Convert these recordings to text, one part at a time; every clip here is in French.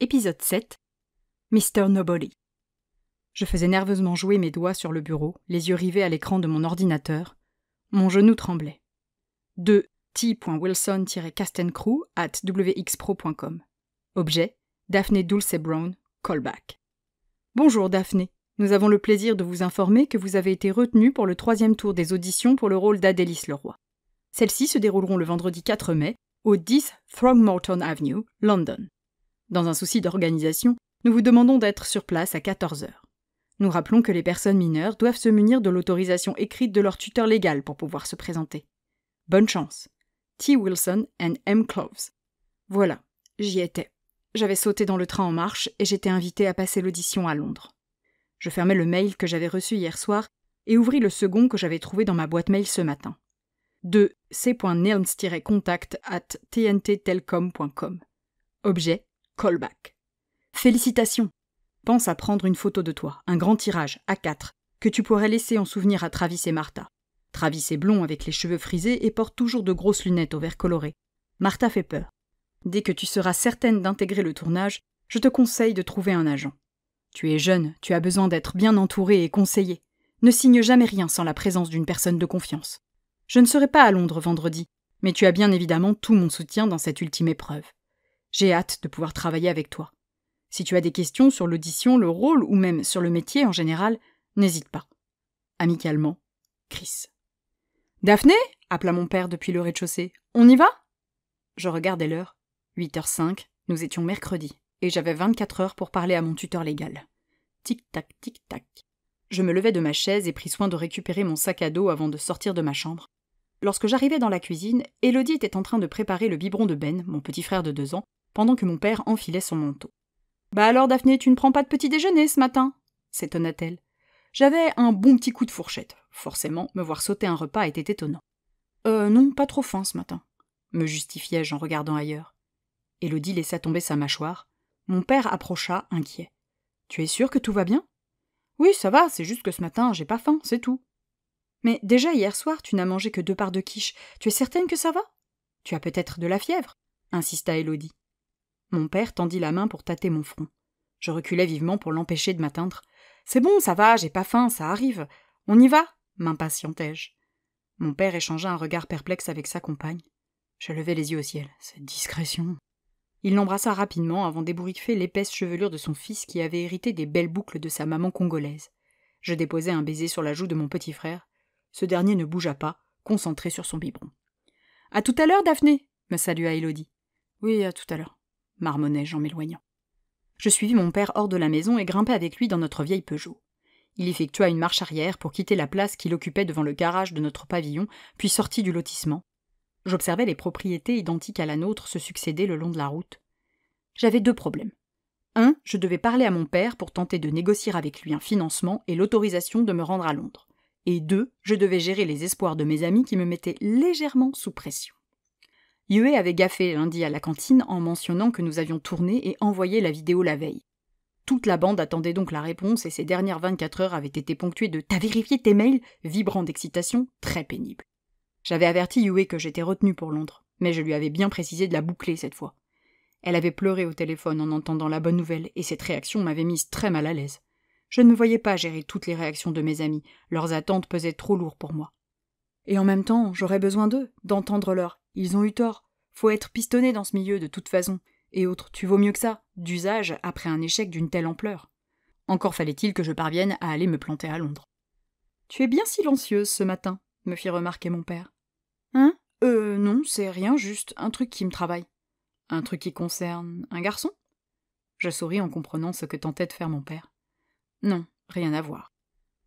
Épisode 7. Mr. Nobody. Je faisais nerveusement jouer mes doigts sur le bureau, les yeux rivés à l'écran de mon ordinateur. Mon genou tremblait. De t.wilson-castencrew@wxpro.com. Objet, Daphne Dulce Brown, callback. Bonjour Daphne, nous avons le plaisir de vous informer que vous avez été retenue pour le 3e tour des auditions pour le rôle d'Adélis Leroy. Celles-ci se dérouleront le vendredi 4 mai, au 10 Throgmorton Avenue, London. Dans un souci d'organisation, nous vous demandons d'être sur place à 14h. Nous rappelons que les personnes mineures doivent se munir de l'autorisation écrite de leur tuteur légal pour pouvoir se présenter. Bonne chance. T. Wilson and M. Cloves. Voilà, j'y étais. J'avais sauté dans le train en marche et j'étais invitée à passer l'audition à Londres. Je fermai le mail que j'avais reçu hier soir et ouvris le second que j'avais trouvé dans ma boîte mail ce matin. De c.nilms-contact@tnttelcom.com. Objet, callback. Félicitations! Pense à prendre une photo de toi, un grand tirage, A4, que tu pourrais laisser en souvenir à Travis et Martha. Travis est blond avec les cheveux frisés et porte toujours de grosses lunettes au vert coloré. Martha fait peur. Dès que tu seras certaine d'intégrer le tournage, je te conseille de trouver un agent. Tu es jeune, tu as besoin d'être bien entouré et conseillé. Ne signe jamais rien sans la présence d'une personne de confiance. Je ne serai pas à Londres vendredi, mais tu as bien évidemment tout mon soutien dans cette ultime épreuve. J'ai hâte de pouvoir travailler avec toi. Si tu as des questions sur l'audition, le rôle ou même sur le métier en général, n'hésite pas. Amicalement, Chris. Daphné, appela mon père depuis le rez-de-chaussée. On y va? Je regardais l'heure. 8h05, nous étions mercredi, et j'avais 24 heures pour parler à mon tuteur légal. Tic-tac, tic-tac. Je me levai de ma chaise et pris soin de récupérer mon sac à dos avant de sortir de ma chambre. Lorsque j'arrivai dans la cuisine, Élodie était en train de préparer le biberon de Ben, mon petit frère de 2 ans, pendant que mon père enfilait son manteau. « Bah alors, Daphné, tu ne prends pas de petit déjeuner ce matin ?» s'étonna-t-elle. J'avais un bon petit coup de fourchette. Forcément, me voir sauter un repas était étonnant. « Non, pas trop faim ce matin », me justifiai-je en regardant ailleurs. Élodie laissa tomber sa mâchoire. Mon père approcha, inquiet. « Tu es sûre que tout va bien ?»« Oui, ça va, c'est juste que ce matin, j'ai pas faim, c'est tout. »« Mais déjà hier soir, tu n'as mangé que 2 parts de quiche. Tu es certaine que ça va ? Tu as peut-être de la fièvre ?» insista Élodie. Mon père tendit la main pour tâter mon front. Je reculai vivement pour l'empêcher de m'atteindre. « C'est bon, ça va, j'ai pas faim, ça arrive. On y va ?» m'impatientai-je. Mon père échangea un regard perplexe avec sa compagne. Je levai les yeux au ciel. Cette discrétion. Il l'embrassa rapidement avant d'ébouriffer l'épaisse chevelure de son fils qui avait hérité des belles boucles de sa maman congolaise. Je déposai un baiser sur la joue de mon petit frère. Ce dernier ne bougea pas, concentré sur son biberon. « À tout à l'heure, Daphné !» me salua Élodie. « Oui, à tout à l'heure », marmonnai-je en m'éloignant. Je suivis mon père hors de la maison et grimpai avec lui dans notre vieille Peugeot. Il effectua une marche arrière pour quitter la place qu'il occupait devant le garage de notre pavillon, puis sortit du lotissement. J'observais les propriétés identiques à la nôtre se succéder le long de la route. J'avais 2 problèmes. 1, je devais parler à mon père pour tenter de négocier avec lui un financement et l'autorisation de me rendre à Londres. Et 2, je devais gérer les espoirs de mes amis qui me mettaient légèrement sous pression. Yue avait gaffé lundi à la cantine en mentionnant que nous avions tourné et envoyé la vidéo la veille. Toute la bande attendait donc la réponse et ces dernières 24 heures avaient été ponctuées de « T'as vérifié tes mails ?» vibrant d'excitation, très pénible. J'avais averti Yue que j'étais retenue pour Londres, mais je lui avais bien précisé de la boucler cette fois. Elle avait pleuré au téléphone en entendant la bonne nouvelle et cette réaction m'avait mise très mal à l'aise. Je ne me voyais pas gérer toutes les réactions de mes amis, leurs attentes pesaient trop lourd pour moi. Et en même temps, j'aurais besoin d'eux, d'entendre leur « ils ont eu tort, faut être pistonné dans ce milieu de toute façon », et autres « tu vaux mieux que ça », d'usage après un échec d'une telle ampleur. Encore fallait-il que je parvienne à aller me planter à Londres. « Tu es bien silencieuse ce matin », me fit remarquer mon père. « Hein ? Non, c'est rien, juste un truc qui me travaille. » « Un truc qui concerne un garçon ?» Je souris en comprenant ce que tentait de faire mon père. « Non, rien à voir.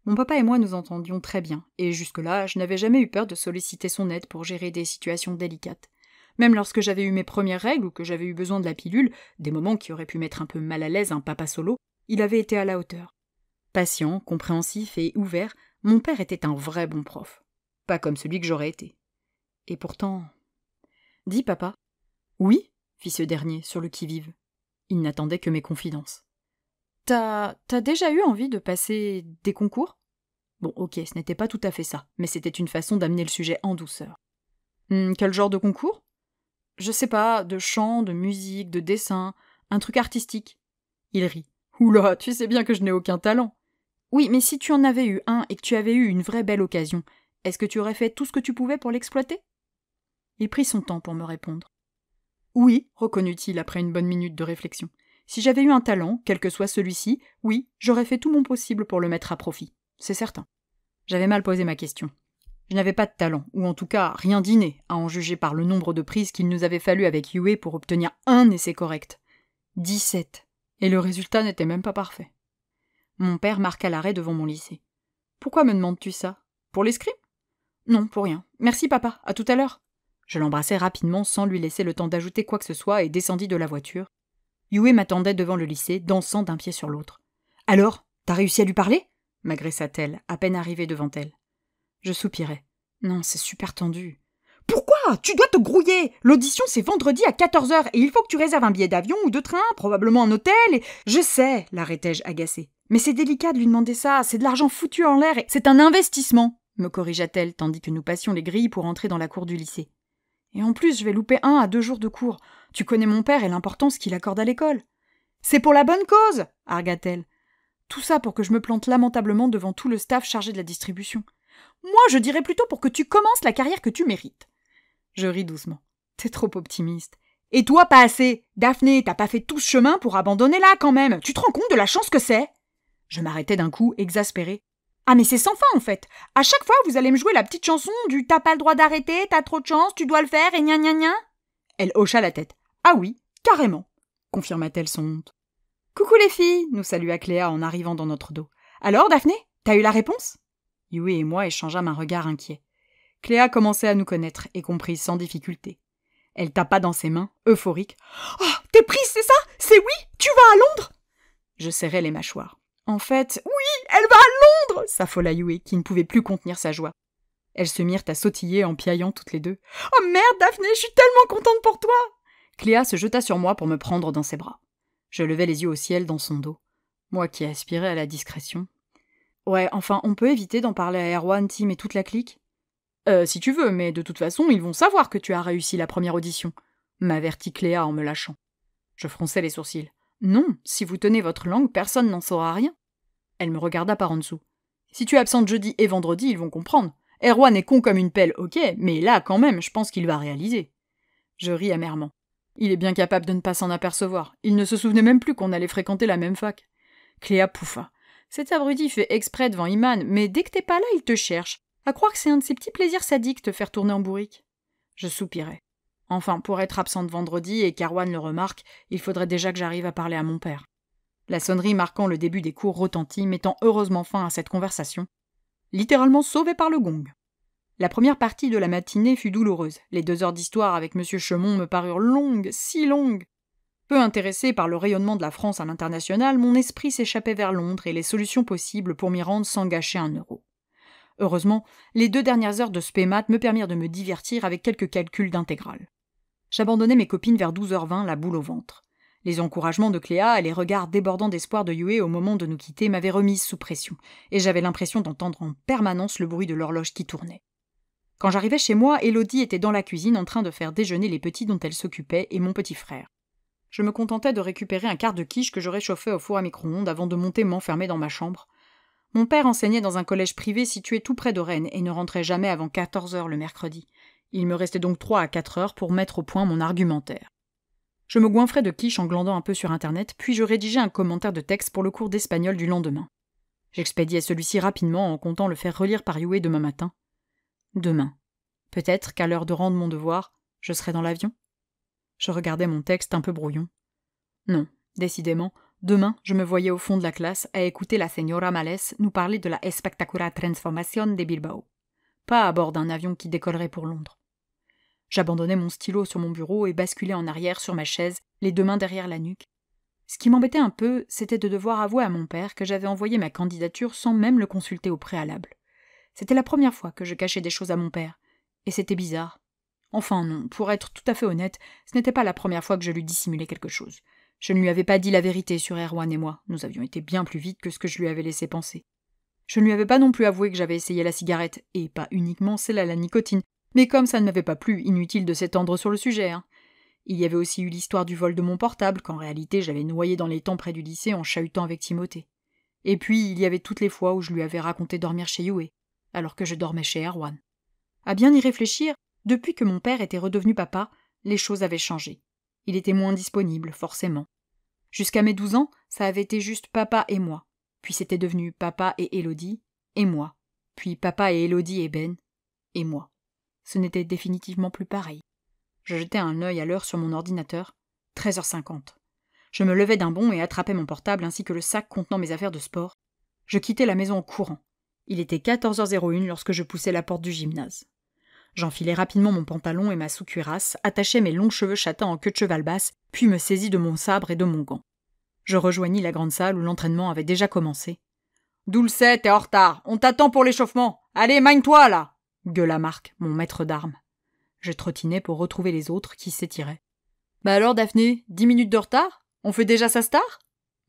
Mon papa et moi nous entendions très bien, et jusque-là, je n'avais jamais eu peur de solliciter son aide pour gérer des situations délicates. Même lorsque j'avais eu mes premières règles ou que j'avais eu besoin de la pilule, des moments qui auraient pu mettre un peu mal à l'aise un papa solo, il avait été à la hauteur. Patient, compréhensif et ouvert, mon père était un vrai bon prof. Pas comme celui que j'aurais été. Et pourtant... « Dis, papa. »« Oui ?» fit ce dernier, sur le qui-vive. Il n'attendait que mes confidences. « T'as déjà eu envie de passer des concours ?» Bon, ok, ce n'était pas tout à fait ça, mais c'était une façon d'amener le sujet en douceur. « Quel genre de concours ?»« Je sais pas, de chant, de musique, de dessin, Un truc artistique. Il rit. Oula, tu sais bien que je n'ai aucun talent. Oui, mais si tu en avais eu un et que tu avais eu une vraie belle occasion, est-ce que tu aurais fait tout ce que tu pouvais pour l'exploiter? Il prit son temps pour me répondre. Oui, reconnut-il après une bonne minute de réflexion. Si j'avais eu un talent, quel que soit celui-ci, oui, j'aurais fait tout mon possible pour le mettre à profit. C'est certain. J'avais mal posé ma question. Je n'avais pas de talent, ou en tout cas rien d'inné, à en juger par le nombre de prises qu'il nous avait fallu avec Yue pour obtenir un essai correct. 17. Et le résultat n'était même pas parfait. Mon père marqua l'arrêt devant mon lycée. Pourquoi me demandes-tu ça? Pour l'escrime? Non, pour rien. Merci papa, à tout à l'heure. Je l'embrassai rapidement sans lui laisser le temps d'ajouter quoi que ce soit et descendis de la voiture. Yue m'attendait devant le lycée, dansant d'un pied sur l'autre. Alors, t'as réussi à lui parler? M'agressa-t-elle, à peine arrivée devant elle. Je soupirai. Non, c'est super tendu. Pourquoi? Tu dois te grouiller! L'audition, c'est vendredi à 14h et il faut que tu réserves un billet d'avion ou de train, probablement un hôtel et... Je sais, l'arrêtai-je agacée. Mais c'est délicat de lui demander ça, c'est de l'argent foutu en l'air et... C'est un investissement, me corrigea-t-elle, tandis que nous passions les grilles pour entrer dans la cour du lycée. Et en plus, je vais louper 1 à 2 jours de cours. Tu connais mon père et l'importance qu'il accorde à l'école. C'est pour la bonne cause, argua-t-elle. Tout ça pour que je me plante lamentablement devant tout le staff chargé de la distribution. Moi, je dirais plutôt pour que tu commences la carrière que tu mérites. Je ris doucement. T'es trop optimiste. Et toi, pas assez. Daphné, t'as pas fait tout ce chemin pour abandonner là, quand même. Tu te rends compte de la chance que c'est? Je m'arrêtais d'un coup, exaspérée. Ah, mais c'est sans fin, en fait. À chaque fois, vous allez me jouer la petite chanson du « t'as pas le droit d'arrêter, t'as trop de chance, tu dois le faire, et gna gna gna ». Elle hocha la tête. Ah oui, carrément, confirma-t-elle son honte. Coucou les filles, nous salua Cléa en arrivant dans notre dos. Alors, Daphné, t'as eu la réponse? Yue et moi échangeâmes un regard inquiet. Cléa commençait à nous connaître et comprise sans difficulté. Elle tapa dans ses mains, euphorique. « Oh, t'es prise, c'est ça? C'est oui? Tu vas à Londres ?» Je serrai les mâchoires. En fait, oui, elle va à Londres, s'affola Yue, qui ne pouvait plus contenir sa joie. Elles se mirent à sautiller en piaillant toutes les deux. « Oh merde, Daphné, je suis tellement contente pour toi !» Cléa se jeta sur moi pour me prendre dans ses bras. Je levai les yeux au ciel dans son dos. Moi qui aspirais à la discrétion. « Ouais, enfin, on peut éviter d'en parler à Erwan, Tim et toute la clique ?»« Si tu veux, mais de toute façon, ils vont savoir que tu as réussi la première audition, » m'avertit Cléa en me lâchant. Je fronçai les sourcils. « Non, si vous tenez votre langue, personne n'en saura rien. » Elle me regarda par en dessous. « Si tu es absente jeudi et vendredi, ils vont comprendre. Erwan est con comme une pelle, ok, mais là, quand même, je pense qu'il va réaliser. » Je ris amèrement. Il est bien capable de ne pas s'en apercevoir. Il ne se souvenait même plus qu'on allait fréquenter la même fac. Cléa pouffa. Cet abruti fait exprès devant Iman, mais dès que t'es pas là, il te cherche. À croire que c'est un de ses petits plaisirs sadiques te faire tourner en bourrique. Je soupirai. Enfin, pour être absente vendredi et qu'Erwan le remarque, il faudrait déjà que j'arrive à parler à mon père. La sonnerie marquant le début des cours retentit, mettant heureusement fin à cette conversation. Littéralement sauvée par le gong. La première partie de la matinée fut douloureuse. Les 2 heures d'histoire avec M. Chemont me parurent longues, si longues. Peu intéressé par le rayonnement de la France à l'international, mon esprit s'échappait vers Londres et les solutions possibles pour m'y rendre sans gâcher un euro. Heureusement, les 2 dernières heures de spémat me permirent de me divertir avec quelques calculs d'intégrale. J'abandonnai mes copines vers 12h20, la boule au ventre. Les encouragements de Cléa et les regards débordants d'espoir de Yue au moment de nous quitter m'avaient remise sous pression, et j'avais l'impression d'entendre en permanence le bruit de l'horloge qui tournait. Quand j'arrivai chez moi, Élodie était dans la cuisine en train de faire déjeuner les petits dont elle s'occupait et mon petit frère. Je me contentais de récupérer un quart de quiche que je réchauffais au four à micro-ondes avant de monter m'enfermer dans ma chambre. Mon père enseignait dans un collège privé situé tout près de Rennes et ne rentrait jamais avant 14h le mercredi. Il me restait donc 3 à 4 heures pour mettre au point mon argumentaire. Je me goinfrais de quiche en glandant un peu sur Internet, puis je rédigeai un commentaire de texte pour le cours d'espagnol du lendemain. J'expédiai celui-ci rapidement en comptant le faire relire par Yue demain matin. Demain. Peut-être qu'à l'heure de rendre mon devoir, je serai dans l'avion. Je regardais mon texte un peu brouillon. Non, décidément, demain, je me voyais au fond de la classe à écouter la señora Males nous parler de la espectacular transformación de Bilbao. Pas à bord d'un avion qui décollerait pour Londres. J'abandonnai mon stylo sur mon bureau et basculai en arrière sur ma chaise, les 2 mains derrière la nuque. Ce qui m'embêtait un peu, c'était de devoir avouer à mon père que j'avais envoyé ma candidature sans même le consulter au préalable. C'était la première fois que je cachais des choses à mon père, et c'était bizarre. Enfin non, pour être tout à fait honnête, ce n'était pas la première fois que je lui dissimulais quelque chose. Je ne lui avais pas dit la vérité sur Erwan et moi, nous avions été bien plus vite que ce que je lui avais laissé penser. Je ne lui avais pas non plus avoué que j'avais essayé la cigarette, et pas uniquement celle à la nicotine, mais comme ça ne m'avait pas plu, inutile de s'étendre sur le sujet, hein. Il y avait aussi eu l'histoire du vol de mon portable, qu'en réalité j'avais noyé dans les temps près du lycée en chahutant avec Timothée. Et puis il y avait toutes les fois où je lui avais raconté dormir chez Yue, alors que je dormais chez Erwan. À bien y réfléchir, depuis que mon père était redevenu papa, les choses avaient changé. Il était moins disponible, forcément. Jusqu'à mes 12 ans, ça avait été juste papa et moi. Puis c'était devenu papa et Élodie, et moi. Puis papa et Élodie et Ben, et moi. Ce n'était définitivement plus pareil. Je jetais un œil à l'heure sur mon ordinateur. 13h50. Je me levais d'un bond et attrapais mon portable ainsi que le sac contenant mes affaires de sport. Je quittais la maison en courant. Il était 14h01 lorsque je poussai la porte du gymnase. J'enfilai rapidement mon pantalon et ma sous-cuirasse, attachai mes longs cheveux châtains en queue de cheval basse, puis me saisis de mon sabre et de mon gant. Je rejoignis la grande salle où l'entraînement avait déjà commencé. « Dulce, t'es en retard. On t'attend pour l'échauffement. Allez, magne-toi, là !» gueula Marc, mon maître d'armes. Je trottinai pour retrouver les autres qui s'étiraient. « Bah alors, Daphné, 10 minutes de retard ? On fait déjà sa star ?»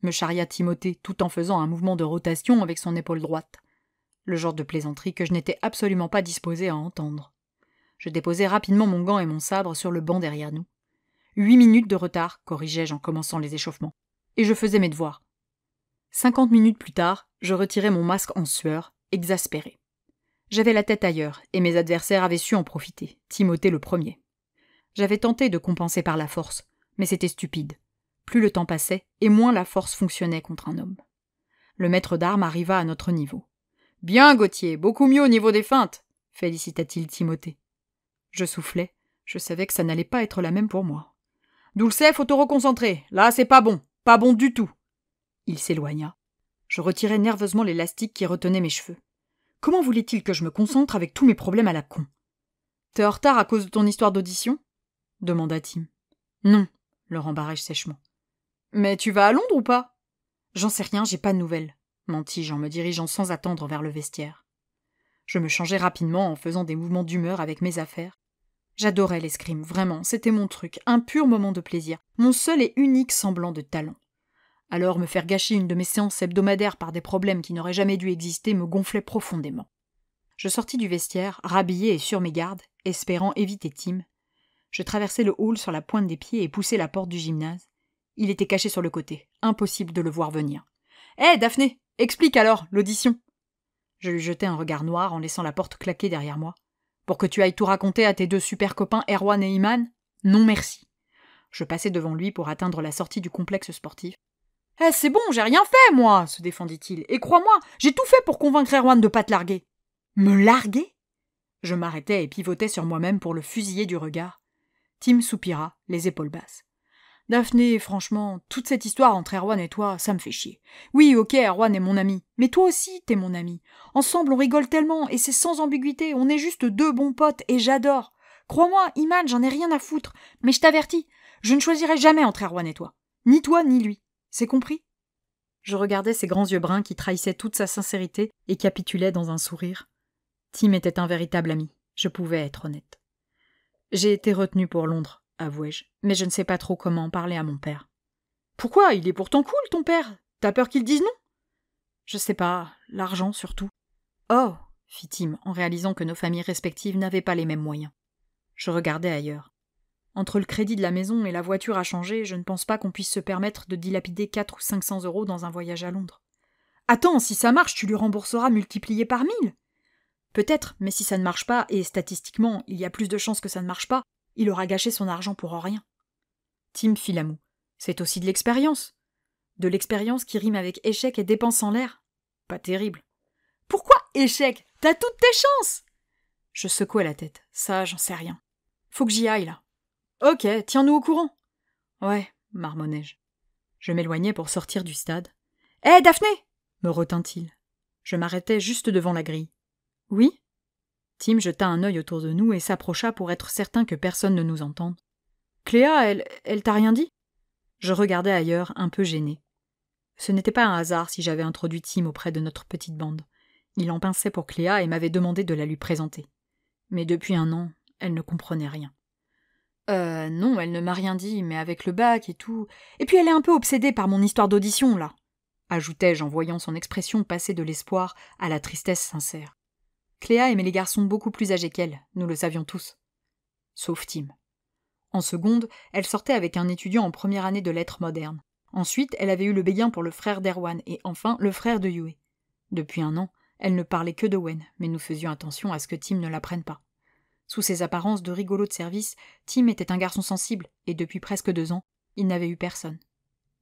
me charria Timothée tout en faisant un mouvement de rotation avec son épaule droite. Le genre de plaisanterie que je n'étais absolument pas disposé à entendre. Je déposai rapidement mon gant et mon sabre sur le banc derrière nous. 8 minutes de retard, corrigeai-je en commençant les échauffements. Et je faisais mes devoirs. 50 minutes plus tard, je retirai mon masque en sueur, exaspéré. J'avais la tête ailleurs, et mes adversaires avaient su en profiter, Timothée le premier. J'avais tenté de compenser par la force, mais c'était stupide. Plus le temps passait, et moins la force fonctionnait contre un homme. Le maître d'armes arriva à notre niveau. « Bien, Gauthier, beaucoup mieux au niveau des feintes !» félicita-t-il Timothée. Je soufflais, je savais que ça n'allait pas être la même pour moi. « Dulce, faut te reconcentrer, là c'est pas bon du tout !» Il s'éloigna. Je retirai nerveusement l'élastique qui retenait mes cheveux. Comment voulait-il que je me concentre avec tous mes problèmes à la con ? « T'es en retard à cause de ton histoire d'audition ?» demanda Tim. « Non, le rembarrai-je sèchement. »« Mais tu vas à Londres ou pas ?»« J'en sais rien, j'ai pas de nouvelles, » mentis-je en me dirigeant sans attendre vers le vestiaire. Je me changeai rapidement en faisant des mouvements d'humeur avec mes affaires. J'adorais l'escrime, vraiment, c'était mon truc, un pur moment de plaisir, mon seul et unique semblant de talent. Alors me faire gâcher une de mes séances hebdomadaires par des problèmes qui n'auraient jamais dû exister me gonflait profondément. Je sortis du vestiaire, rhabillé et sur mes gardes, espérant éviter Tim. Je traversai le hall sur la pointe des pieds et poussai la porte du gymnase. Il était caché sur le côté, impossible de le voir venir. « Hé, Daphné, explique alors, l'audition !» Je lui jetai un regard noir en laissant la porte claquer derrière moi. « Pour que tu ailles tout raconter à tes deux super copains Erwan et Iman ? Non merci. » Je passai devant lui pour atteindre la sortie du complexe sportif. « Eh, c'est bon, j'ai rien fait, moi !» se défendit-il. « Et crois-moi, j'ai tout fait pour convaincre Erwan de pas te larguer. »« Me larguer ?» Je m'arrêtai et pivotai sur moi-même pour le fusiller du regard. Tim soupira, les épaules basses. « Daphné, franchement, toute cette histoire entre Erwan et toi, ça me fait chier. Oui, ok, Erwan est mon ami, mais toi aussi, t'es mon ami. Ensemble, on rigole tellement, et c'est sans ambiguïté, on est juste deux bons potes, et j'adore. Crois-moi, Iman, j'en ai rien à foutre, mais je t'avertis, je ne choisirai jamais entre Erwan et toi. Ni toi, ni lui. C'est compris ?» Je regardais ses grands yeux bruns qui trahissaient toute sa sincérité et capitulaient dans un sourire. Tim était un véritable ami, je pouvais être honnête. J'ai été retenue pour Londres, avouai-je, mais je ne sais pas trop comment en parler à mon père. « Pourquoi ? Il est pourtant cool, ton père. T'as peur qu'il dise non ?»« Je sais pas, l'argent surtout. »« Oh !» fit Tim, en réalisant que nos familles respectives n'avaient pas les mêmes moyens. Je regardais ailleurs. Entre le crédit de la maison et la voiture à changer, je ne pense pas qu'on puisse se permettre de dilapider 400 ou 500 € dans un voyage à Londres. « Attends, si ça marche, tu lui rembourseras multiplié par 1000 !»« Peut-être, mais si ça ne marche pas, et statistiquement, il y a plus de chances que ça ne marche pas, il aura gâché son argent pour rien. » Tim fit la moue. « C'est aussi de l'expérience. De l'expérience qui rime avec échec et dépense en l'air. Pas terrible. »« Pourquoi échec ? T'as toutes tes chances !» Je secouai la tête. « Ça, j'en sais rien. Faut que j'y aille, là. »« Ok, tiens-nous au courant. »« Ouais, » marmonnai-je. Je m'éloignai pour sortir du stade. « Hé, Daphné !» me retint-il. Je m'arrêtai juste devant la grille. « Oui ?» Tim jeta un œil autour de nous et s'approcha pour être certain que personne ne nous entende. « Cléa, elle t'a rien dit ?» Je regardais ailleurs, un peu gêné. Ce n'était pas un hasard si j'avais introduit Tim auprès de notre petite bande. Il en pinçait pour Cléa et m'avait demandé de la lui présenter. Mais depuis 1 an, elle ne comprenait rien. Non, elle ne m'a rien dit, mais avec le bac et tout... Et puis elle est un peu obsédée par mon histoire d'audition, là, ajoutai-je en voyant son expression passer de l'espoir à la tristesse sincère. Cléa aimait les garçons beaucoup plus âgés qu'elle, nous le savions tous. Sauf Tim. En seconde, elle sortait avec un étudiant en première année de lettres modernes. Ensuite, elle avait eu le béguin pour le frère d'Erwan et enfin le frère de Yue. Depuis 1 an, elle ne parlait que de Wen, mais nous faisions attention à ce que Tim ne l'apprenne pas. Sous ses apparences de rigolo de service, Tim était un garçon sensible et depuis presque 2 ans, il n'avait eu personne.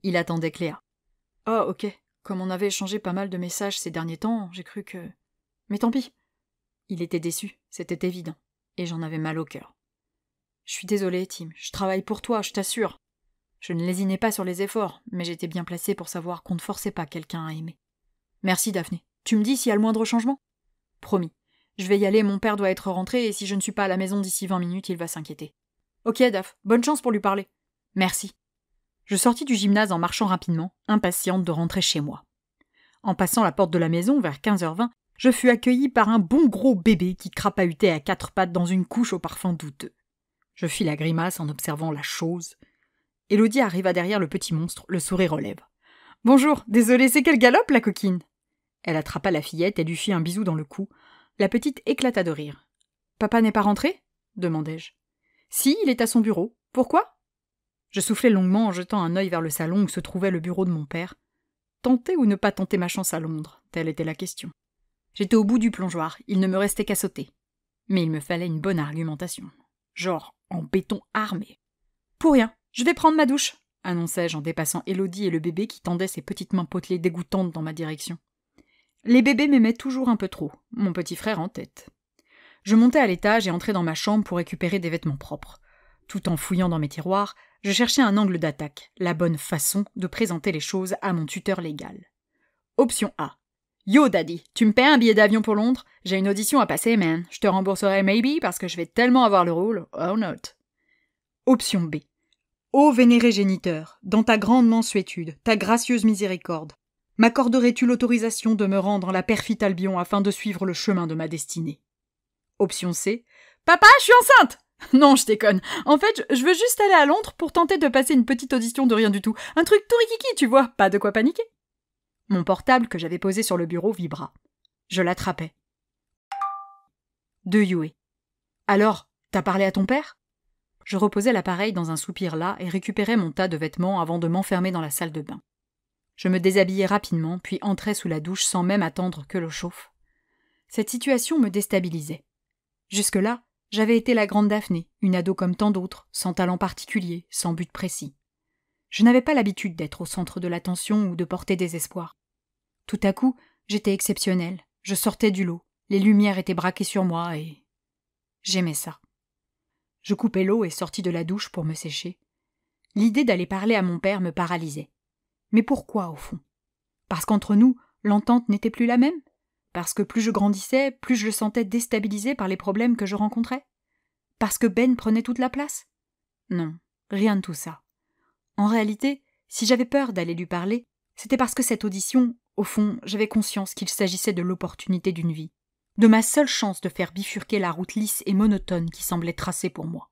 Il attendait Cléa. « Oh, ok. Comme on avait échangé pas mal de messages ces derniers temps, j'ai cru que... Mais tant pis. » Il était déçu, c'était évident, et j'en avais mal au cœur. « Je suis désolée, Tim, je travaille pour toi, je t'assure. » Je ne lésinais pas sur les efforts, mais j'étais bien placée pour savoir qu'on ne forçait pas quelqu'un à aimer. « Merci, Daphné. Tu me dis s'il y a le moindre changement ? » « Promis. Je vais y aller, mon père doit être rentré, et si je ne suis pas à la maison d'ici 20 minutes, il va s'inquiéter. »« Ok, Daph, bonne chance pour lui parler. »« Merci. » Je sortis du gymnase en marchant rapidement, impatiente de rentrer chez moi. En passant la porte de la maison, vers 15h20, je fus accueillie par un bon gros bébé qui crapahutait à 4 pattes dans une couche au parfum douteux. Je fis la grimace en observant la chose. Élodie arriva derrière le petit monstre, le sourire aux lèvres. « Bonjour, désolée, c'est quelle galope, la coquine ?» Elle attrapa la fillette et lui fit un bisou dans le cou. La petite éclata de rire. « Papa n'est pas rentré ?» demandai-je. « Si, il est à son bureau. Pourquoi ?» Je soufflai longuement en jetant un œil vers le salon où se trouvait le bureau de mon père. Tenter ou ne pas tenter ma chance à Londres, telle était la question. J'étais au bout du plongeoir, il ne me restait qu'à sauter. Mais il me fallait une bonne argumentation. Genre en béton armé. « Pour rien, je vais prendre ma douche !» annonçai-je en dépassant Élodie et le bébé qui tendait ses petites mains potelées dégoûtantes dans ma direction. Les bébés m'aimaient toujours un peu trop, mon petit frère en tête. Je montai à l'étage et entrai dans ma chambre pour récupérer des vêtements propres. Tout en fouillant dans mes tiroirs, je cherchais un angle d'attaque, la bonne façon de présenter les choses à mon tuteur légal. Option A. « Yo, daddy, tu me paies un billet d'avion pour Londres ? J'ai une audition à passer, man. Je te rembourserai maybe parce que je vais tellement avoir le rôle. Oh not. » Option B. « Ô vénéré géniteur, dans ta grande mansuétude, ta gracieuse miséricorde, m'accorderais-tu l'autorisation de me rendre en la perfide Albion afin de suivre le chemin de ma destinée ?» Option C. « Papa, je suis enceinte !» Non, je déconne. En fait, je veux juste aller à Londres pour tenter de passer une petite audition de rien du tout. Un truc tout rikiki, tu vois, pas de quoi paniquer. Mon portable que j'avais posé sur le bureau vibra. Je l'attrapais. De Yue. « Alors, t'as parlé à ton père ?» Je reposais l'appareil dans un soupir las et récupérais mon tas de vêtements avant de m'enfermer dans la salle de bain. Je me déshabillai rapidement, puis entrai sous la douche sans même attendre que l'eau chauffe. Cette situation me déstabilisait. Jusque-là, j'avais été la grande Daphné, une ado comme tant d'autres, sans talent particulier, sans but précis. Je n'avais pas l'habitude d'être au centre de l'attention ou de porter des espoirs. Tout à coup, j'étais exceptionnelle, je sortais du lot, les lumières étaient braquées sur moi et... j'aimais ça. Je coupai l'eau et sortis de la douche pour me sécher. L'idée d'aller parler à mon père me paralysait. Mais pourquoi, au fond ? Parce qu'entre nous, l'entente n'était plus la même ? Parce que plus je grandissais, plus je le sentais déstabilisé par les problèmes que je rencontrais ? Parce que Ben prenait toute la place ? Non, rien de tout ça. En réalité, si j'avais peur d'aller lui parler, c'était parce que cette audition, au fond, j'avais conscience qu'il s'agissait de l'opportunité d'une vie, de ma seule chance de faire bifurquer la route lisse et monotone qui semblait tracée pour moi.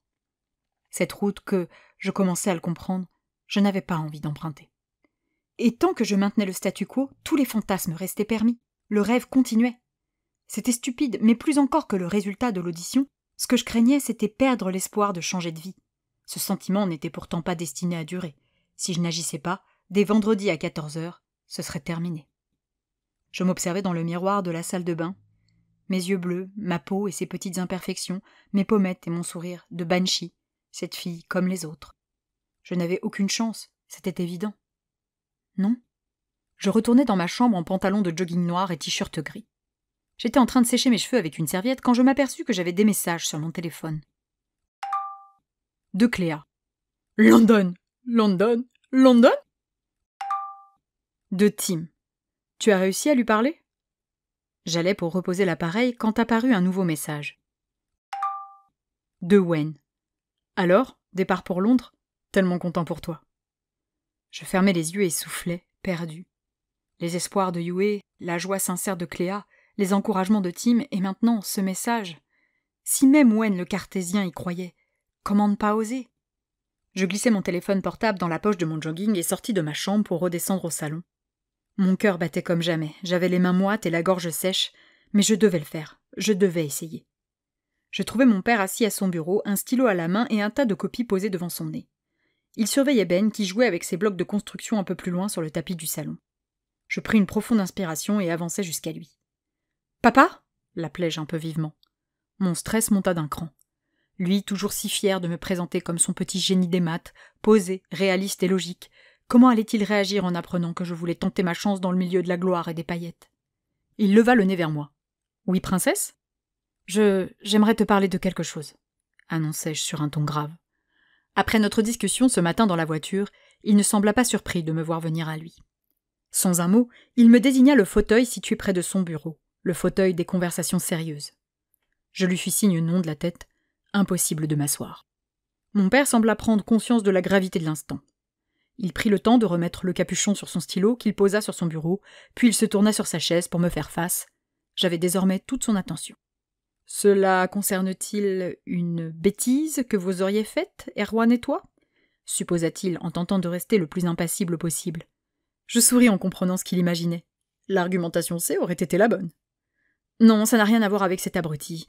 Cette route que, je commençais à le comprendre, je n'avais pas envie d'emprunter. Et tant que je maintenais le statu quo, tous les fantasmes restaient permis. Le rêve continuait. C'était stupide, mais plus encore que le résultat de l'audition, ce que je craignais, c'était perdre l'espoir de changer de vie. Ce sentiment n'était pourtant pas destiné à durer. Si je n'agissais pas, dès vendredi à 14h, ce serait terminé. Je m'observais dans le miroir de la salle de bain. Mes yeux bleus, ma peau et ses petites imperfections, mes pommettes et mon sourire de banshee, cette fille comme les autres. Je n'avais aucune chance, c'était évident. Non. Je retournai dans ma chambre en pantalon de jogging noir et t-shirt gris. J'étais en train de sécher mes cheveux avec une serviette quand je m'aperçus que j'avais des messages sur mon téléphone. De Cléa. « London, London, London ?» De Tim. « Tu as réussi à lui parler ?» J'allais pour reposer l'appareil quand apparut un nouveau message. De Wen. « Alors, départ pour Londres ? Tellement content pour toi. » Je fermais les yeux et soufflais, perdu. Les espoirs de Yue, la joie sincère de Cléa, les encouragements de Tim et maintenant ce message. Si même Wen le cartésien y croyait, comment ne pas oser ? Je glissai mon téléphone portable dans la poche de mon jogging et sortis de ma chambre pour redescendre au salon. Mon cœur battait comme jamais, j'avais les mains moites et la gorge sèche, mais je devais le faire, je devais essayer. Je trouvais mon père assis à son bureau, un stylo à la main et un tas de copies posées devant son nez. Il surveillait Ben qui jouait avec ses blocs de construction un peu plus loin sur le tapis du salon. Je pris une profonde inspiration et avançai jusqu'à lui. « Papa » l'appelai-je un peu vivement. Mon stress monta d'un cran. Lui, toujours si fier de me présenter comme son petit génie des maths, posé, réaliste et logique, comment allait-il réagir en apprenant que je voulais tenter ma chance dans le milieu de la gloire et des paillettes? Il leva le nez vers moi. « Oui, princesse ?»« J'aimerais te parler de quelque chose, » annonçai-je sur un ton grave. Après notre discussion ce matin dans la voiture, il ne sembla pas surpris de me voir venir à lui. Sans un mot, il me désigna le fauteuil situé près de son bureau, le fauteuil des conversations sérieuses. Je lui fis signe non de la tête. Impossible de m'asseoir. Mon père sembla prendre conscience de la gravité de l'instant. Il prit le temps de remettre le capuchon sur son stylo qu'il posa sur son bureau, puis il se tourna sur sa chaise pour me faire face. J'avais désormais toute son attention. « Cela concerne-t-il une bêtise que vous auriez faite, Erwan et toi ?» supposa-t-il en tentant de rester le plus impassible possible. Je souris en comprenant ce qu'il imaginait. L'argumentation C aurait été la bonne. « Non, ça n'a rien à voir avec cet abruti.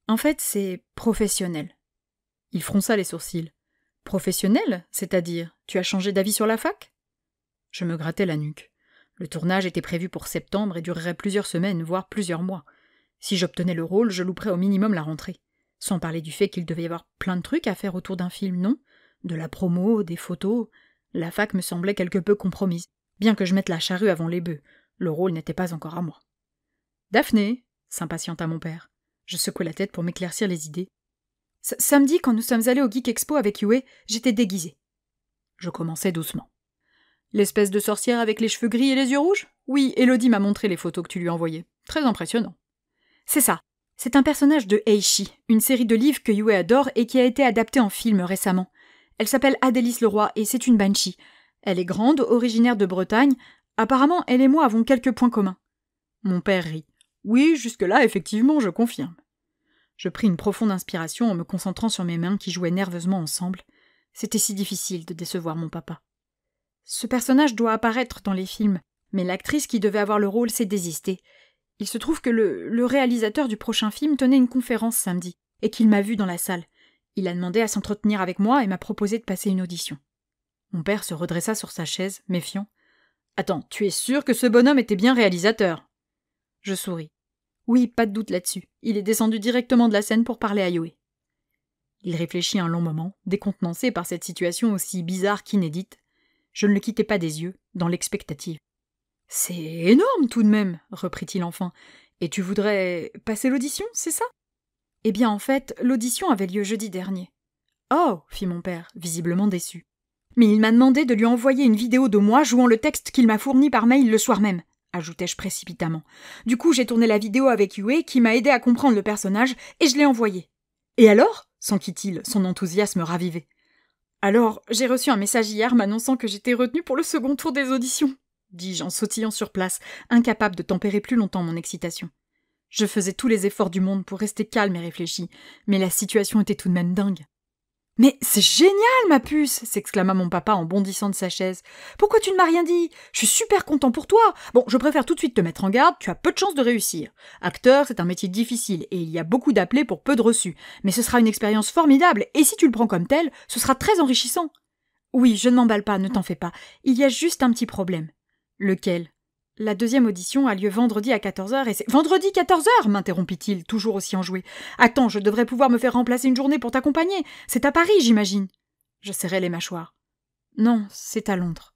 En fait, c'est professionnel. » Il fronça les sourcils. « Professionnel, c'est-à-dire, tu as changé d'avis sur la fac ?» Je me grattais la nuque. Le tournage était prévu pour septembre et durerait plusieurs semaines, voire plusieurs mois. Si j'obtenais le rôle, je louperais au minimum la rentrée. Sans parler du fait qu'il devait y avoir plein de trucs à faire autour d'un film, non? De la promo, des photos. La fac me semblait quelque peu compromise. Bien que je mette la charrue avant les bœufs, le rôle n'était pas encore à moi. « Daphné !» s'impatienta mon père. Je secouai la tête pour m'éclaircir les idées. « Samedi, quand nous sommes allés au Geek Expo avec Yue, j'étais déguisée. » Je commençais doucement. « L'espèce de sorcière avec les cheveux gris et les yeux rouges ? Oui, Elodie m'a montré les photos que tu lui envoyais. Très impressionnant. » C'est ça. C'est un personnage de Eishi, une série de livres que Yue adore et qui a été adaptée en film récemment. Elle s'appelle Adélis Leroy et c'est une banshee. Elle est grande, originaire de Bretagne. Apparemment, elle et moi avons quelques points communs. Mon père rit. Oui, jusque-là, effectivement, je confirme. Je pris une profonde inspiration en me concentrant sur mes mains qui jouaient nerveusement ensemble. C'était si difficile de décevoir mon papa. Ce personnage doit apparaître dans les films, mais l'actrice qui devait avoir le rôle s'est désistée. Il se trouve que le réalisateur du prochain film tenait une conférence samedi, et qu'il m'a vu dans la salle. Il a demandé à s'entretenir avec moi et m'a proposé de passer une audition. Mon père se redressa sur sa chaise, méfiant. « Attends, tu es sûr que ce bonhomme était bien réalisateur ?» Je souris. Oui, pas de doute là-dessus. Il est descendu directement de la scène pour parler à Yue. Il réfléchit un long moment, décontenancé par cette situation aussi bizarre qu'inédite. Je ne le quittais pas des yeux, dans l'expectative. « C'est énorme tout de même, » reprit-il enfin. « Et tu voudrais passer l'audition, c'est ça ?»« Eh bien, en fait, l'audition avait lieu jeudi dernier. »« Oh » fit mon père, visiblement déçu. « Mais il m'a demandé de lui envoyer une vidéo de moi jouant le texte qu'il m'a fourni par mail le soir même. » ajoutai-je précipitamment. Du coup, j'ai tourné la vidéo avec Yue, qui m'a aidé à comprendre le personnage, et je l'ai envoyé. « Et alors » s'enquit-il, son enthousiasme ravivé. « Alors, j'ai reçu un message hier m'annonçant que j'étais retenu pour le second tour des auditions, » dis-je en sautillant sur place, incapable de tempérer plus longtemps mon excitation. Je faisais tous les efforts du monde pour rester calme et réfléchi, mais la situation était tout de même dingue. « Mais c'est génial, ma puce !» s'exclama mon papa en bondissant de sa chaise. « Pourquoi tu ne m'as rien dit ? Je suis super content pour toi. Bon, je préfère tout de suite te mettre en garde, tu as peu de chances de réussir. Acteur, c'est un métier difficile et il y a beaucoup d'appelés pour peu de reçus. Mais ce sera une expérience formidable et si tu le prends comme tel, ce sera très enrichissant. » Oui, je ne m'emballe pas, ne t'en fais pas. Il y a juste un petit problème. Lequel ? La deuxième audition a lieu vendredi à 14h et c'est... « Vendredi 14h » m'interrompit-il, toujours aussi enjoué. « Attends, je devrais pouvoir me faire remplacer une journée pour t'accompagner. C'est à Paris, j'imagine. » Je serrai les mâchoires. « Non, c'est à Londres. »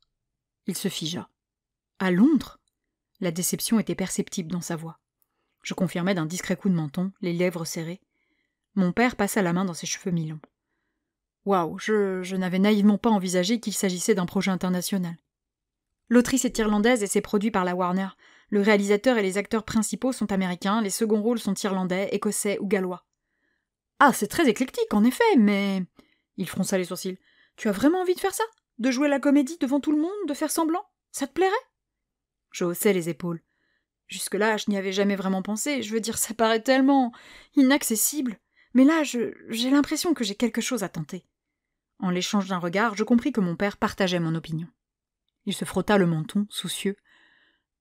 Il se figea. « À Londres ?» La déception était perceptible dans sa voix. Je confirmai d'un discret coup de menton, les lèvres serrées. Mon père passa la main dans ses cheveux mi-longs. Waouh, je n'avais naïvement pas envisagé qu'il s'agissait d'un projet international. L'autrice est irlandaise et c'est produit par la Warner. Le réalisateur et les acteurs principaux sont américains, les seconds rôles sont irlandais, écossais ou gallois. Ah, c'est très éclectique, en effet, mais... Il fronça les sourcils. Tu as vraiment envie de faire ça ? De jouer la comédie devant tout le monde, de faire semblant ? Ça te plairait ? Je haussai les épaules. Jusque-là, je n'y avais jamais vraiment pensé. Je veux dire, ça paraît tellement inaccessible. Mais là, j'ai l'impression que j'ai quelque chose à tenter. En l'échange d'un regard, je compris que mon père partageait mon opinion. Il se frotta le menton, soucieux.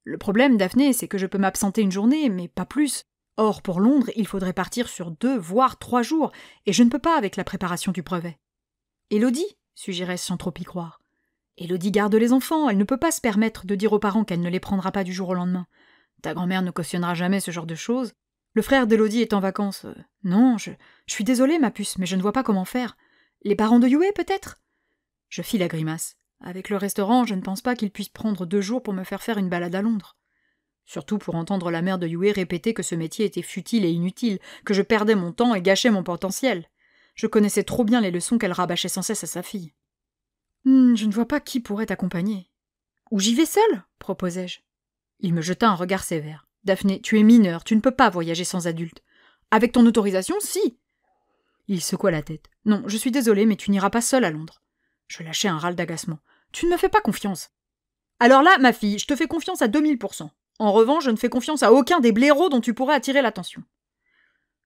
Le problème, Daphné, c'est que je peux m'absenter une journée, mais pas plus. Or, pour Londres, il faudrait partir sur 2, voire 3 jours, et je ne peux pas avec la préparation du brevet. Élodie, suggérais-je sans trop y croire. Élodie garde les enfants, elle ne peut pas se permettre de dire aux parents qu'elle ne les prendra pas du jour au lendemain. Ta grand-mère ne cautionnera jamais ce genre de choses. Le frère d'Élodie est en vacances. Non, je suis désolée, ma puce, mais je ne vois pas comment faire. Les parents de Yue, peut-être? Je fis la grimace. Avec le restaurant, je ne pense pas qu'ils puissent prendre 2 jours pour me faire une balade à Londres. Surtout pour entendre la mère de Yue répéter que ce métier était futile et inutile, que je perdais mon temps et gâchais mon potentiel. Je connaissais trop bien les leçons qu'elle rabâchait sans cesse à sa fille. Je ne vois pas qui pourrait t'accompagner. Ou j'y vais seule, proposai-je. Il me jeta un regard sévère. Daphné, tu es mineure, tu ne peux pas voyager sans adulte. Avec ton autorisation, si. Il secoua la tête. Non, je suis désolée, mais tu n'iras pas seule à Londres. Je lâchai un râle d'agacement. Tu ne me fais pas confiance. Alors là, ma fille, je te fais confiance à 2000%. En revanche, je ne fais confiance à aucun des blaireaux dont tu pourrais attirer l'attention.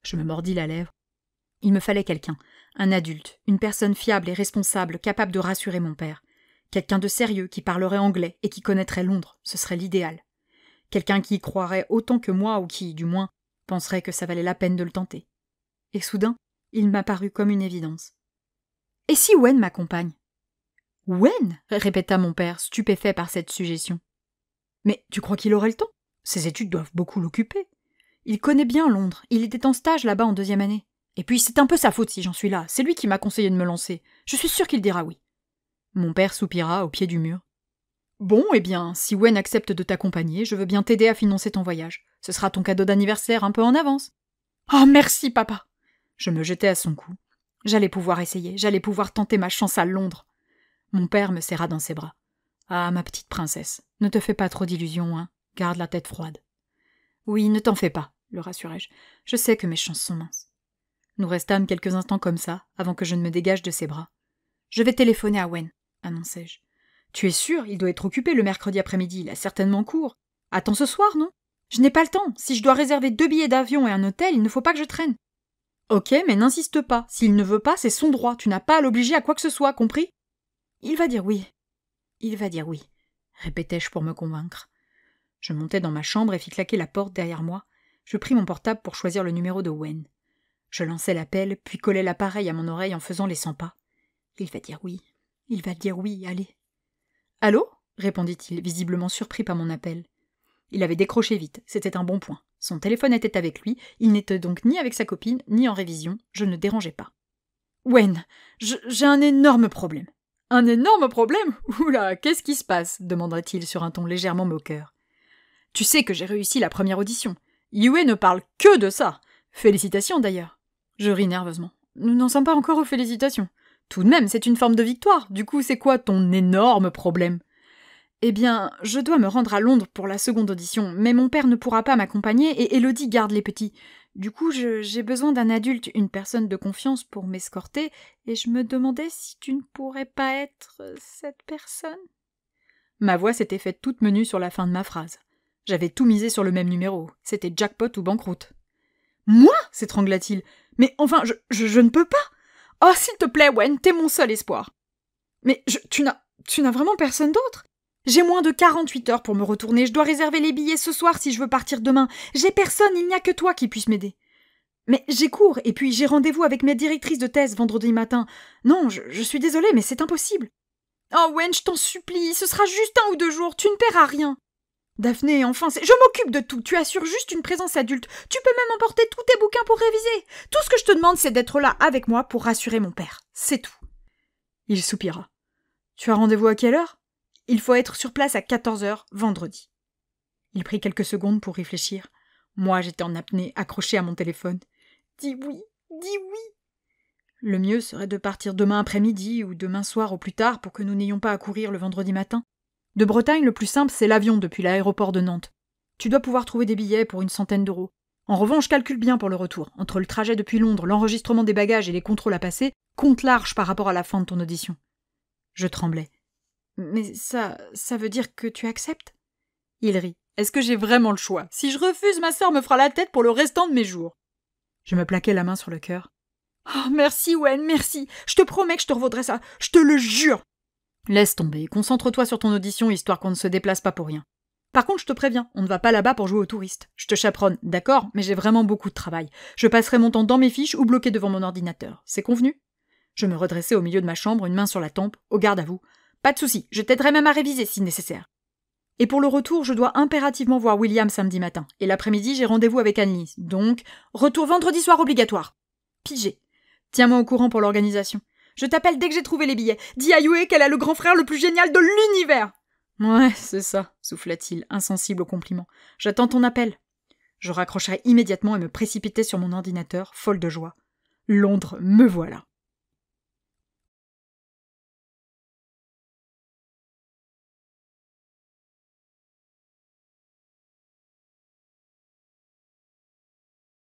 Je me mordis la lèvre. Il me fallait quelqu'un, un adulte, une personne fiable et responsable, capable de rassurer mon père. Quelqu'un de sérieux, qui parlerait anglais et qui connaîtrait Londres, ce serait l'idéal. Quelqu'un qui y croirait autant que moi ou qui, du moins, penserait que ça valait la peine de le tenter. Et soudain, il m'apparut comme une évidence. « Et si Wen m'accompagne ?»« Wen ?» répéta mon père, stupéfait par cette suggestion. « Mais tu crois qu'il aurait le temps? Ses études doivent beaucoup l'occuper. Il connaît bien Londres, il était en stage là-bas en 2e année. Et puis c'est un peu sa faute si j'en suis là, c'est lui qui m'a conseillé de me lancer. Je suis sûre qu'il dira oui. » Mon père soupira au pied du mur. « Bon, eh bien, si Wen accepte de t'accompagner, je veux bien t'aider à financer ton voyage. Ce sera ton cadeau d'anniversaire un peu en avance. »« Oh, merci, papa !» Je me jetai à son cou. J'allais pouvoir essayer, j'allais pouvoir tenter ma chance à Londres. Mon père me serra dans ses bras. « Ah, ma petite princesse, ne te fais pas trop d'illusions, hein. Garde la tête froide. »« Oui, ne t'en fais pas, » le rassurai-je. « Je sais que mes chances sont minces. » Nous restâmes quelques instants comme ça, avant que je ne me dégage de ses bras. « Je vais téléphoner à Wen, » annonçai-je. « Tu es sûr, il doit être occupé le mercredi après-midi, il a certainement cours. Attends ce soir, non? Je n'ai pas le temps. Si je dois réserver 2 billets d'avion et un hôtel, il ne faut pas que je traîne. » « Ok, mais n'insiste pas. S'il ne veut pas, c'est son droit. Tu n'as pas à l'obliger à quoi que ce soit, compris? »« Il va dire oui. Il va dire oui, » répétai-je pour me convaincre. Je montai dans ma chambre et fis claquer la porte derrière moi. Je pris mon portable pour choisir le numéro de Wen. Je lançai l'appel, puis collai l'appareil à mon oreille en faisant les 100 pas. « Il va dire oui. Il va dire oui, allez. »« Allô ?» répondit-il, visiblement surpris par mon appel. Il avait décroché vite, c'était un bon point. Son téléphone était avec lui, il n'était donc ni avec sa copine, ni en révision, je ne le dérangeais pas. « Wen, j'ai un énorme problème. »« Un énorme problème? Oula, qu'est-ce qui se passe ?» demandait-il sur un ton légèrement moqueur. « Tu sais que j'ai réussi la première audition. Yue ne parle que de ça. Félicitations d'ailleurs. » Je ris nerveusement. « Nous n'en sommes pas encore aux félicitations. Tout de même, c'est une forme de victoire. Du coup, c'est quoi ton énorme problème ? » « Eh bien, je dois me rendre à Londres pour la seconde audition, mais mon père ne pourra pas m'accompagner et Élodie garde les petits. Du coup, j'ai besoin d'un adulte, une personne de confiance pour m'escorter, et je me demandais si tu ne pourrais pas être cette personne. » Ma voix s'était faite toute menue sur la fin de ma phrase. J'avais tout misé sur le même numéro. C'était jackpot ou banqueroute. « Moi ?» s'étrangla-t-il. « Mais enfin, je ne peux pas. Oh, s'il te plaît, Wen, t'es mon seul espoir. »« Mais tu n'as vraiment personne d'autre ? J'ai moins de 48 heures pour me retourner, je dois réserver les billets ce soir si je veux partir demain. J'ai personne, il n'y a que toi qui puisse m'aider. Mais j'ai cours, et puis j'ai rendez-vous avec ma directrice de thèse vendredi matin. Non, je suis désolée, mais c'est impossible. Oh Wen, je t'en supplie, ce sera juste 1 ou 2 jours, tu ne paieras rien. Daphné, enfin, je m'occupe de tout, tu assures juste une présence adulte. Tu peux même emporter tous tes bouquins pour réviser. Tout ce que je te demande, c'est d'être là avec moi pour rassurer mon père. C'est tout. Il soupira. Tu as rendez-vous à quelle heure ? Il faut être sur place à 14h vendredi. Il prit quelques secondes pour réfléchir. Moi, j'étais en apnée, accrochée à mon téléphone. Dis oui, dis oui. Le mieux serait de partir demain après-midi ou demain soir au plus tard pour que nous n'ayons pas à courir le vendredi matin. De Bretagne, le plus simple, c'est l'avion depuis l'aéroport de Nantes. Tu dois pouvoir trouver des billets pour une centaine d'euros. En revanche, calcule bien pour le retour. Entre le trajet depuis Londres, l'enregistrement des bagages et les contrôles à passer, compte large par rapport à la fin de ton audition. Je tremblais. Mais ça veut dire que tu acceptes ? Il rit. Est-ce que j'ai vraiment le choix ? Si je refuse, ma sœur me fera la tête pour le restant de mes jours. Je me plaquai la main sur le cœur. Oh, merci, Wen, merci. Je te promets que je te revaudrai ça. Je te le jure. Laisse tomber. Concentre-toi sur ton audition, histoire qu'on ne se déplace pas pour rien. Par contre, je te préviens, on ne va pas là-bas pour jouer aux touristes. Je te chaperonne, d'accord, mais j'ai vraiment beaucoup de travail. Je passerai mon temps dans mes fiches ou bloqué devant mon ordinateur. C'est convenu ? Je me redressai au milieu de ma chambre, une main sur la tempe, au garde à vous. Pas de souci, je t'aiderai même à réviser si nécessaire. Et pour le retour, je dois impérativement voir William samedi matin. Et l'après-midi, j'ai rendez-vous avec Annelise. Donc, retour vendredi soir obligatoire. Pigé. Tiens-moi au courant pour l'organisation. Je t'appelle dès que j'ai trouvé les billets. Dis à Yue qu'elle a le grand frère le plus génial de l'univers. Ouais, c'est ça, souffla-t-il, insensible au compliment. J'attends ton appel. Je raccrocherai immédiatement et me précipitai sur mon ordinateur, folle de joie. Londres, me voilà.